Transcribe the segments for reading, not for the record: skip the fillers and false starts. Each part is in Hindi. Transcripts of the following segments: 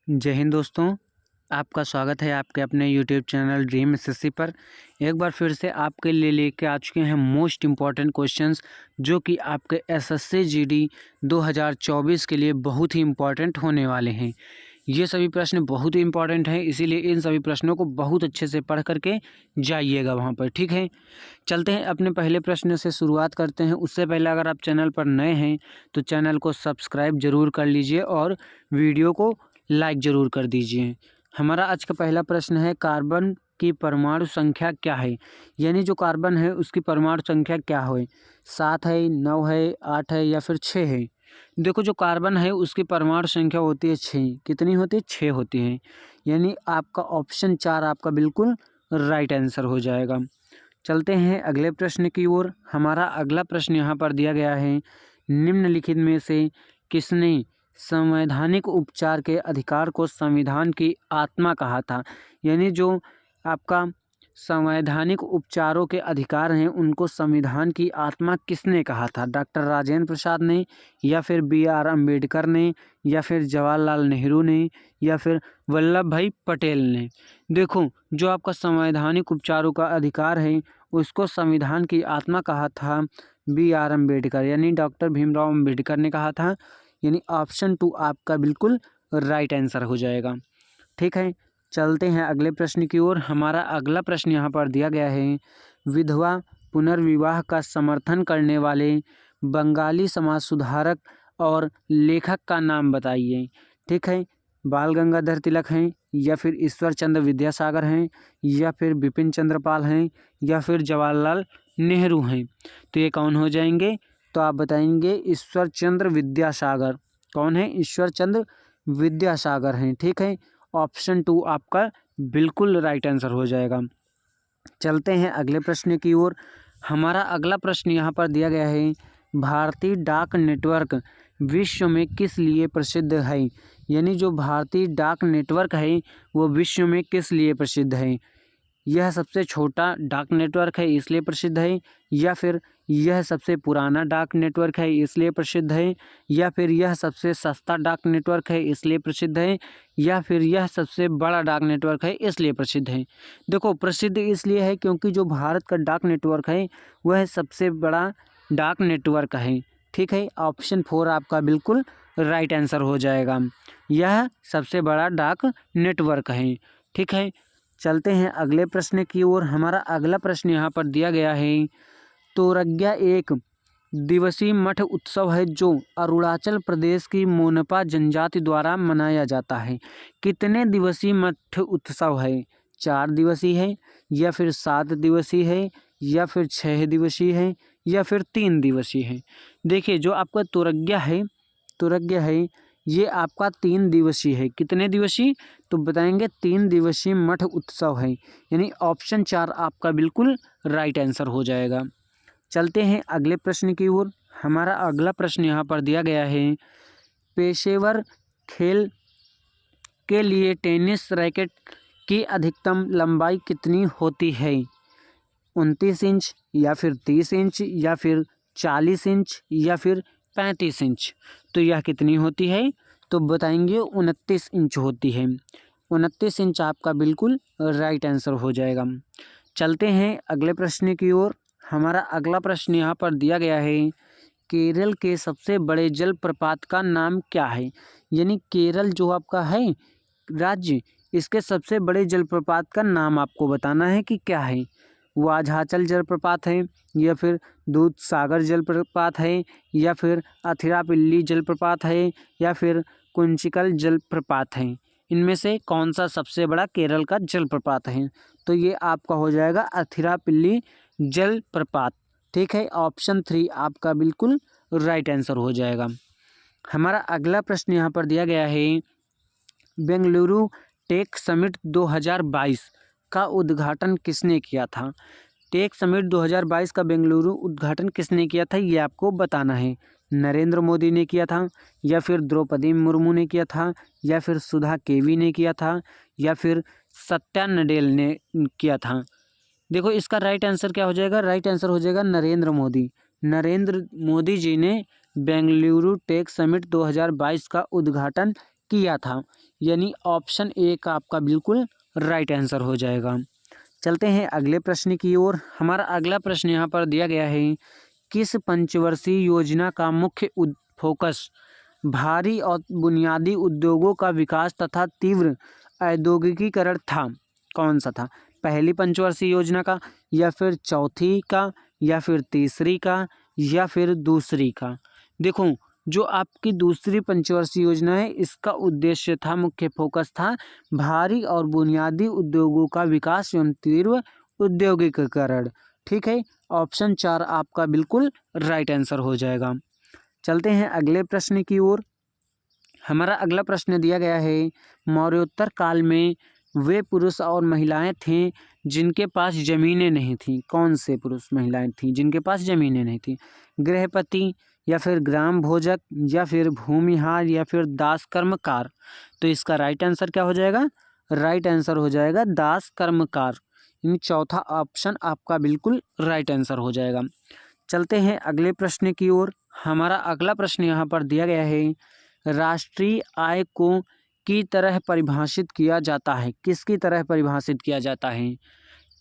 जय हिंद दोस्तों, आपका स्वागत है आपके अपने यूट्यूब चैनल ड्रीम एसएससी पर। एक बार फिर से आपके लिए लेके आ चुके हैं मोस्ट इम्पॉर्टेंट क्वेश्चंस जो कि आपके एसएससी जीडी 2024 के लिए बहुत ही इम्पॉर्टेंट होने वाले हैं। ये सभी प्रश्न बहुत ही इम्पॉर्टेंट हैं, इसीलिए इन सभी प्रश्नों को बहुत अच्छे से पढ़ करके जाइएगा वहाँ पर, ठीक है। चलते हैं अपने पहले प्रश्न से शुरुआत करते हैं। उससे पहले अगर आप चैनल पर नए हैं तो चैनल को सब्सक्राइब जरूर कर लीजिए और वीडियो को लाइक ज़रूर कर दीजिए। हमारा आज का पहला प्रश्न है, कार्बन की परमाणु संख्या क्या है? यानी जो कार्बन है उसकी परमाणु संख्या क्या है? 7 है, 9 है, 8 है या फिर 6 है? देखो, जो कार्बन है उसकी परमाणु संख्या होती है 6। कितनी होती है? 6 होती है। यानी आपका ऑप्शन 4 आपका बिल्कुल राइट आंसर हो जाएगा। चलते हैं अगले प्रश्न की ओर। हमारा अगला प्रश्न यहाँ पर दिया गया है, निम्नलिखित में से किसने संवैधानिक उपचार के अधिकार को संविधान की आत्मा कहा था? यानी जो आपका संवैधानिक उपचारों के अधिकार हैं उनको संविधान की आत्मा किसने कहा था? डॉक्टर राजेंद्र प्रसाद ने, या फिर BR अम्बेडकर ने, या फिर जवाहरलाल नेहरू ने, या फिर वल्लभ भाई पटेल ने? देखो, जो आपका संवैधानिक उपचारों का अधिकार है उसको संविधान की आत्मा कहा था BR अम्बेडकर, यानी डॉक्टर भीमराव अम्बेडकर ने कहा था। यानी ऑप्शन 2 आपका बिल्कुल राइट आंसर हो जाएगा, ठीक है। चलते हैं अगले प्रश्न की ओर। हमारा अगला प्रश्न यहाँ पर दिया गया है, विधवा पुनर्विवाह का समर्थन करने वाले बंगाली समाज सुधारक और लेखक का नाम बताइए, ठीक है। बाल गंगाधर तिलक हैं, या फिर ईश्वर चंद्र विद्यासागर हैं, या फिर बिपिन चंद्र पाल हैं, या फिर जवाहरलाल नेहरू हैं? तो ये कौन हो जाएंगे? तो आप बताएंगे ईश्वर चंद्र विद्यासागर। कौन है? ईश्वर चंद्र विद्यासागर हैं, ठीक है। ऑप्शन 2 आपका बिल्कुल राइट आंसर हो जाएगा। चलते हैं अगले प्रश्न की ओर। हमारा अगला प्रश्न यहाँ पर दिया गया है, भारतीय डाक नेटवर्क विश्व में किस लिए प्रसिद्ध है? यानी जो भारतीय डाक नेटवर्क है वो विश्व में किस लिए प्रसिद्ध है? यह सबसे छोटा डाक नेटवर्क है इसलिए प्रसिद्ध है, या फिर यह सबसे पुराना डाक नेटवर्क है इसलिए प्रसिद्ध है, या फिर यह सबसे सस्ता डाक नेटवर्क है इसलिए प्रसिद्ध है, या फिर यह सबसे बड़ा डाक नेटवर्क है इसलिए प्रसिद्ध है? देखो, प्रसिद्ध इसलिए है क्योंकि जो भारत का डाक नेटवर्क है वह सबसे बड़ा डाक नेटवर्क है, ठीक है। ऑप्शन 4 आपका बिल्कुल राइट आंसर हो जाएगा। यह सबसे बड़ा डाक नेटवर्क है, ठीक है। चलते हैं अगले प्रश्न की ओर। हमारा अगला प्रश्न यहाँ पर दिया गया है, तोरज्ञा एक दिवसीय मठ उत्सव है जो अरुणाचल प्रदेश की मोनपा जनजाति द्वारा मनाया जाता है। कितने दिवसीय मठ उत्सव है? 4 दिवसीय है, या फिर 7 दिवसीय है, या फिर 6 दिवसीय है, या फिर 3 दिवसीय है? देखिए, जो आपका तुरज्ञा है ये आपका 3 दिवसीय है। कितने दिवसीय? तो बताएंगे 3 दिवसीय मठ उत्सव है। यानी ऑप्शन 4 आपका बिल्कुल राइट आंसर हो जाएगा। चलते हैं अगले प्रश्न की ओर। हमारा अगला प्रश्न यहाँ पर दिया गया है, पेशेवर खेल के लिए टेनिस रैकेट की अधिकतम लंबाई कितनी होती है? 29 इंच, या फिर 30 इंच, या फिर 40 इंच, या फिर 35 इंच? तो यह कितनी होती है? तो बताएंगे 29 इंच होती है। 29 इंच आपका बिल्कुल राइट आंसर हो जाएगा। चलते हैं अगले प्रश्न की ओर। हमारा अगला प्रश्न यहाँ पर दिया गया है, केरल के सबसे बड़े जलप्रपात का नाम क्या है? यानी केरल जो आपका है राज्य, इसके सबसे बड़े जलप्रपात का नाम आपको बताना है कि क्या है। वाझाचल जलप्रपात है, या फिर दूध सागर जलप्रपात है, या फिर अथिरापिल्ली जलप्रपात है, या फिर कुंचिकल जलप्रपात है? इनमें से कौन सा सबसे बड़ा केरल का जलप्रपात है? तो ये आपका हो जाएगा अथिरापिल्ली जलप्रपात, ठीक है। ऑप्शन 3 आपका बिल्कुल राइट आंसर हो जाएगा। हमारा अगला प्रश्न यहाँ पर दिया गया है, बेंगलुरु टेक समिट 2022 का उद्घाटन किसने किया था? टेक समिट 2022 का बेंगलुरु उद्घाटन किसने किया था ये आपको बताना है। नरेंद्र मोदी ने किया था, या फिर द्रौपदी मुर्मू ने किया था, या फिर सुधा केवी ने किया था, या फिर सत्या नडेल ने किया था? देखो, इसका राइट आंसर क्या हो जाएगा? राइट आंसर हो जाएगा नरेंद्र मोदी। नरेंद्र मोदी जी ने बेंगलुरु टेक समिट 2022 का उद्घाटन किया था। यानी ऑप्शन ए का आपका बिल्कुल राइट आंसर हो जाएगा। चलते हैं अगले प्रश्न की ओर। हमारा अगला प्रश्न यहाँ पर दिया गया है, किस पंचवर्षीय योजना का मुख्य फोकस भारी और बुनियादी उद्योगों का विकास तथा तीव्र औद्योगिकीकरण था? कौन सा था? पहली पंचवर्षीय योजना का, या फिर चौथी का, या फिर तीसरी का, या फिर दूसरी का? देखो, जो आपकी दूसरी पंचवर्षीय योजना है इसका उद्देश्य था, मुख्य फोकस था भारी और बुनियादी उद्योगों का विकास एवं तीव्र औद्योगिकीकरण। ठीक है, ऑप्शन 4 आपका बिल्कुल राइट आंसर हो जाएगा। चलते हैं अगले प्रश्न की ओर। हमारा अगला प्रश्न दिया गया है, मौर्योत्तर काल में वे पुरुष और महिलाएं थे जिनके पास जमीनें नहीं थीं। कौन से पुरुष महिलाएं थीं जिनके पास जमीनें नहीं थीं? गृहपति, या फिर ग्राम भोजक, या फिर भूमिहार, या फिर दास कर्मकार? तो इसका राइट आंसर क्या हो जाएगा? राइट आंसर हो जाएगा दास कर्मकार। इन चौथा ऑप्शन आपका बिल्कुल राइट आंसर हो जाएगा। चलते हैं अगले प्रश्न की ओर। हमारा अगला प्रश्न यहाँ पर दिया गया है, राष्ट्रीय आय को की तरह परिभाषित किया जाता है। किसकी तरह परिभाषित किया जाता है?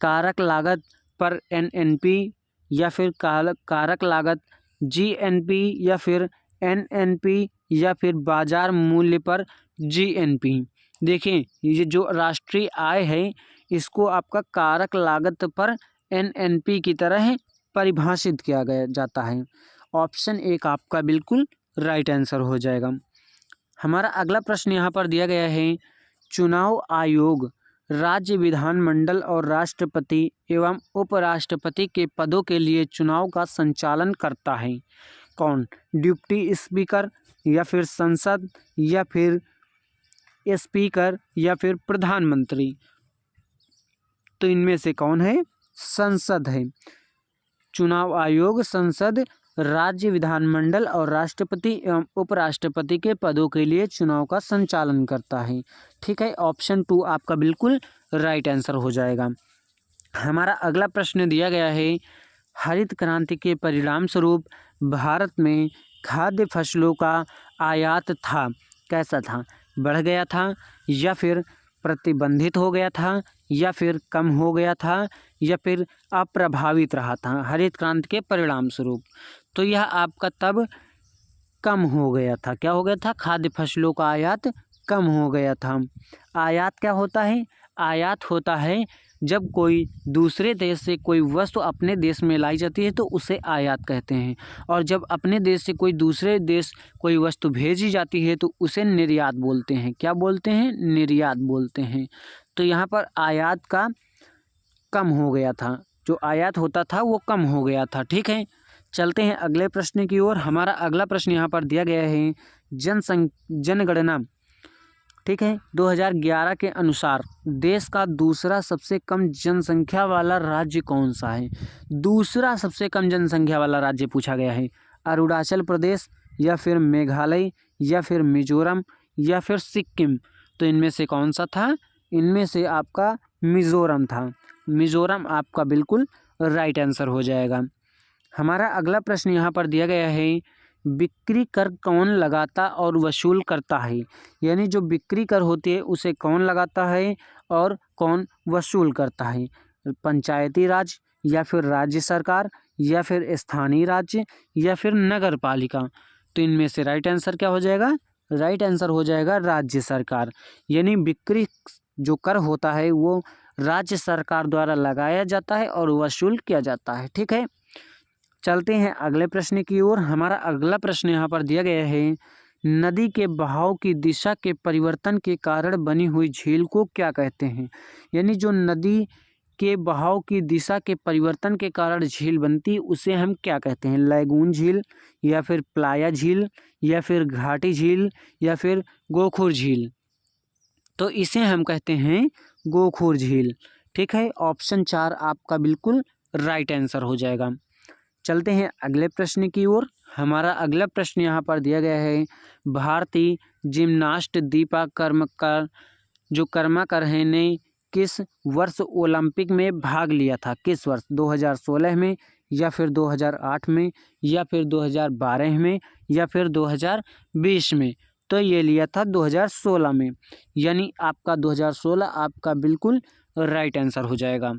कारक लागत पर एनएनपी, या फिर कारक लागत जीएनपी, या फिर एनएनपी, या फिर बाजार मूल्य पर जीएनपी? देखें, ये जो राष्ट्रीय आय है इसको आपका कारक लागत पर एनएनपी की तरह परिभाषित किया गया जाता है। ऑप्शन एक आपका बिल्कुल राइट आंसर हो जाएगा। हमारा अगला प्रश्न यहाँ पर दिया गया है, चुनाव आयोग राज्य विधानमंडल और राष्ट्रपति एवं उपराष्ट्रपति के पदों के लिए चुनाव का संचालन करता है। कौन? डिप्टी स्पीकर, या फिर संसद, या फिर स्पीकर, या फिर प्रधानमंत्री? तो इनमें से कौन है? संसद है। चुनाव आयोग संसद राज्य विधानमंडल और राष्ट्रपति एवं उपराष्ट्रपति के पदों के लिए चुनाव का संचालन करता है। ठीक है, ऑप्शन 2 आपका बिल्कुल राइट आंसर हो जाएगा। हमारा अगला प्रश्न दिया गया है, हरित क्रांति के परिणाम स्वरूप भारत में खाद्य फसलों का आयात था कैसा था? बढ़ गया था, या फिर प्रतिबंधित हो गया था, या फिर कम हो गया था, या फिर अप्रभावित रहा था हरित क्रांति के परिणाम स्वरूप? तो यह आपका तब कम हो गया था। क्या हो गया था? खाद्य फसलों का आयात कम हो गया था। आयात क्या होता है? आयात होता है जब कोई दूसरे देश से कोई वस्तु अपने देश में लाई जाती है तो उसे आयात कहते हैं, और जब अपने देश से कोई दूसरे देश कोई वस्तु भेजी जाती है तो उसे निर्यात बोलते हैं। क्या बोलते हैं? निर्यात बोलते हैं। तो यहाँ पर आयात का कम हो गया था, जो आयात होता था वो कम हो गया था। ठीक है, चलते हैं अगले प्रश्न की ओर। हमारा अगला प्रश्न यहाँ पर दिया गया है, जनगणना, ठीक है, 2011 के अनुसार देश का दूसरा सबसे कम जनसंख्या वाला राज्य कौन सा है? दूसरा सबसे कम जनसंख्या वाला राज्य पूछा गया है। अरुणाचल प्रदेश, या फिर मेघालय, या फिर मिजोरम, या फिर सिक्किम? तो इनमें से कौन सा था? इनमें से आपका मिजोरम था। मिजोरम आपका बिल्कुल राइट आंसर हो जाएगा। हमारा अगला प्रश्न यहाँ पर दिया गया है, बिक्री कर कौन लगाता और वसूल करता है? यानी जो बिक्री कर होती है उसे कौन लगाता है और कौन वसूल करता है? पंचायती राज, या फिर राज्य सरकार, या फिर स्थानीय राज्य, या फिर नगर पालिका? तो इनमें से राइट आंसर क्या हो जाएगा? राइट आंसर हो जाएगा राज्य सरकार। यानी बिक्री जो कर होता है वो राज्य सरकार द्वारा लगाया जाता है और वसूल किया जाता है। ठीक है, चलते हैं अगले प्रश्न की ओर। हमारा अगला प्रश्न यहाँ पर दिया गया है, नदी के बहाव की दिशा के परिवर्तन के कारण बनी हुई झील को क्या कहते हैं? यानी जो नदी के बहाव की दिशा के परिवर्तन के कारण झील बनती है उसे हम क्या कहते हैं? लैगून झील, या फिर प्लाया झील, या फिर घाटी झील, या फिर गोखुर झील? तो इसे हम कहते हैं गोखुर झील। ठीक है, ऑप्शन 4 आपका बिल्कुल राइट आंसर हो जाएगा। चलते हैं अगले प्रश्न की ओर। हमारा अगला प्रश्न यहाँ पर दिया गया है, भारतीय जिम्नास्ट दीपा कर्माकर ने किस वर्ष ओलंपिक में भाग लिया था? किस वर्ष? 2016 में, या फिर 2008 में, या फिर 2012 में, या फिर 2020 में? तो ये लिया था 2016 में, यानी आपका 2016 आपका बिल्कुल राइट आंसर हो जाएगा।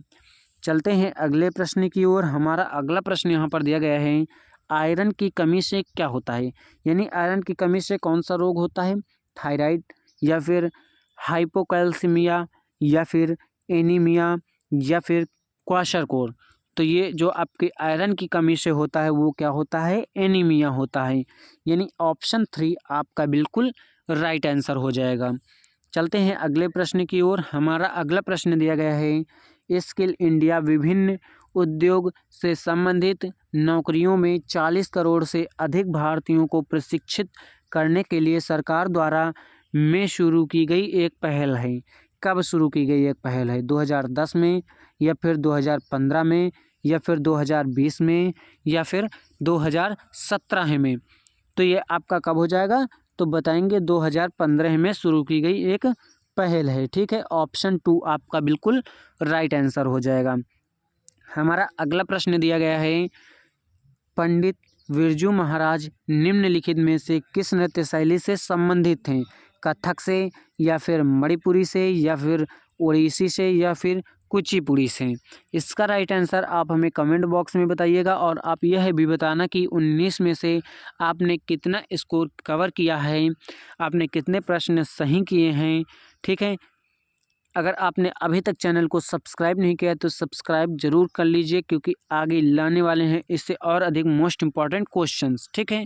चलते हैं अगले प्रश्न की ओर। हमारा अगला प्रश्न यहाँ पर दिया गया है, आयरन की कमी से क्या होता है, यानी आयरन की कमी से कौन सा रोग होता है, थायराइड या फिर हाइपोकैल्सीमिया या फिर एनीमिया या फिर क्वाशरकोर। तो ये जो आपके आयरन की कमी से होता है वो क्या होता है, एनीमिया होता है, यानी ऑप्शन 3 आपका बिल्कुल राइट आंसर हो जाएगा। चलते हैं अगले प्रश्न की ओर। हमारा अगला प्रश्न दिया गया है, स्किल इंडिया विभिन्न उद्योग से संबंधित नौकरियों में 40 करोड़ से अधिक भारतीयों को प्रशिक्षित करने के लिए सरकार द्वारा में शुरू की गई एक पहल है। कब शुरू की गई एक पहल है, 2010 में या फिर 2015 में या फिर 2020 में या फिर 2017 में। तो ये आपका कब हो जाएगा, तो बताएंगे 2015 में शुरू की गई एक पहल है। ठीक है, ऑप्शन 2 आपका बिल्कुल राइट आंसर हो जाएगा। हमारा अगला प्रश्न दिया गया है, पंडित बिरजू महाराज निम्नलिखित में से किस नृत्य शैली से संबंधित हैं, कथक से या फिर मणिपुरी से या फिर ओडिसी से या फिर कुचिपुड़ी से। इसका राइट आंसर आप हमें कमेंट बॉक्स में बताइएगा, और आप यह भी बताना कि 19 में से आपने कितना स्कोर कवर किया है, आपने कितने प्रश्न सही किए हैं। ठीक है, अगर आपने अभी तक चैनल को सब्सक्राइब नहीं किया तो सब्सक्राइब जरूर कर लीजिए, क्योंकि आगे लाने वाले हैं इससे और अधिक मोस्ट इम्पॉर्टेंट क्वेश्चंस। ठीक है।